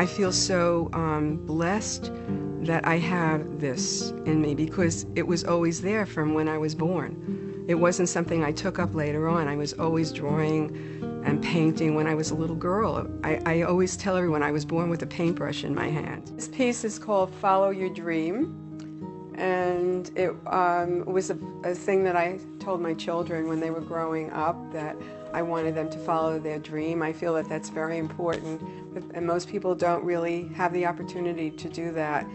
I feel so blessed that I have this in me because it was always there from when I was born. It wasn't something I took up later on. I was always drawing and painting when I was a little girl. I always tell everyone I was born with a paintbrush in my hand. This piece is called Follow Your Dream. And it was a thing that I told my children when they were growing up, that I wanted them to follow their dream. I feel that that's very important, and most people don't really have the opportunity to do that.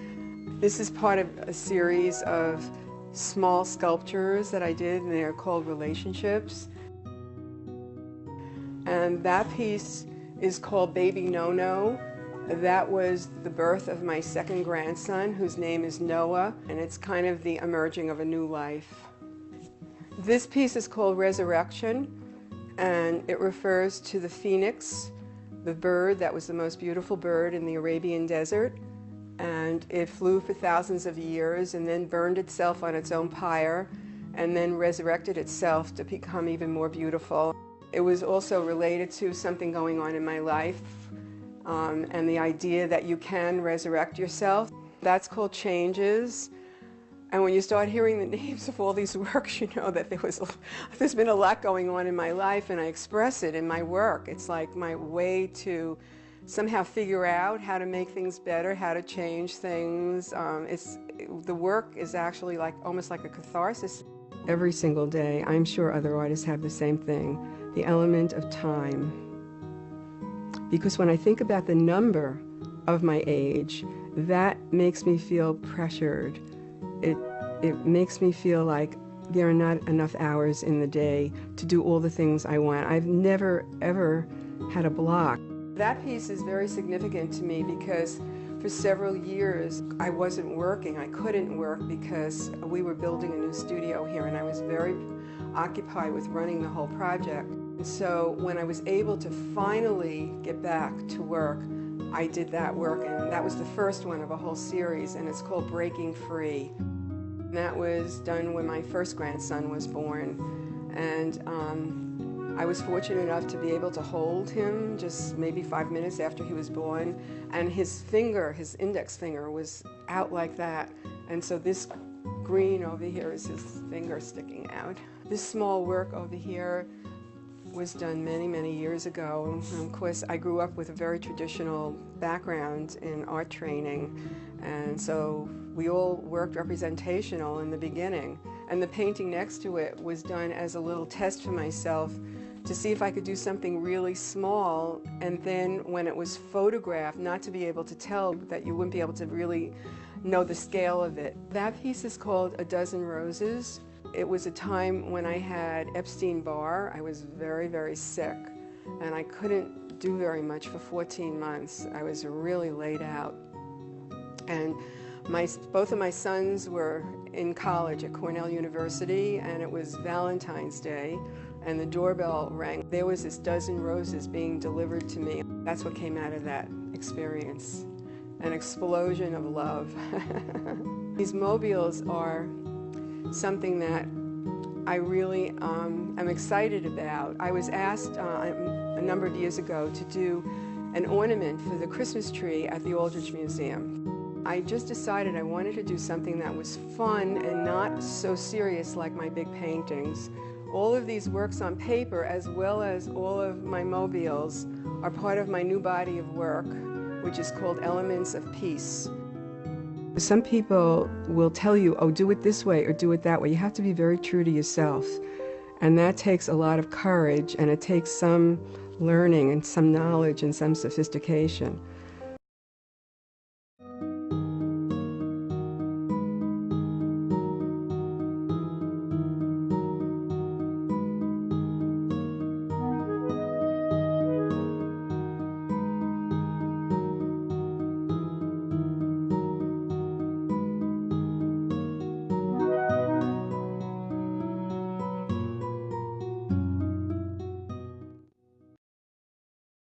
This is part of a series of small sculptures that I did, and they're called Relationships. And that piece is called Baby No-No. That was the birth of my second grandson, whose name is Noah, and it's kind of the emerging of a new life. This piece is called Resurrection, and it refers to the phoenix, the bird that was the most beautiful bird in the Arabian desert, and it flew for thousands of years and then burned itself on its own pyre and then resurrected itself to become even more beautiful. It was also related to something going on in my life, and the idea that you can resurrect yourself. That's called Changes. And when you start hearing the names of all these works, you know that there's been a lot going on in my life, and I express it in my work. It's like my way to somehow figure out how to make things better, how to change things. The work is actually almost like a catharsis. Every single day, I'm sure other artists have the same thing, the element of time. Because when I think about the number of my age, that makes me feel pressured. It makes me feel like there are not enough hours in the day to do all the things I want. I've never, ever had a block. That piece is very significant to me because for several years I wasn't working. I couldn't work because we were building a new studio here, and I was very occupied with running the whole project. So when I was able to finally get back to work, I did that work, and that was the first one of a whole series, and it's called Breaking Free. And that was done when my first grandson was born, and I was fortunate enough to be able to hold him just maybe 5 minutes after he was born, and his finger, his index finger, was out like that, and so this green over here is his finger sticking out. This small work over here was done many, many years ago. And of course, I grew up with a very traditional background in art training, and so we all worked representational in the beginning. And the painting next to it was done as a little test for myself to see if I could do something really small, and then when it was photographed, not to be able to tell, that you wouldn't be able to really know the scale of it. That piece is called A Dozen Roses. It was a time when I had Epstein-Barr. I was very, very sick, and I couldn't do very much for 14 months. I was really laid out. And both of my sons were in college at Cornell University, and it was Valentine's Day, and the doorbell rang. There was this dozen roses being delivered to me. That's what came out of that experience, an explosion of love. These mobiles are something that I really am excited about. I was asked a number of years ago to do an ornament for the Christmas tree at the Aldrich Museum. I just decided I wanted to do something that was fun and not so serious like my big paintings. All of these works on paper, as well as all of my mobiles, are part of my new body of work, which is called Elements of Peace. Some people will tell you, oh, do it this way or do it that way. You have to be very true to yourself. And that takes a lot of courage, and it takes some learning and some knowledge and some sophistication.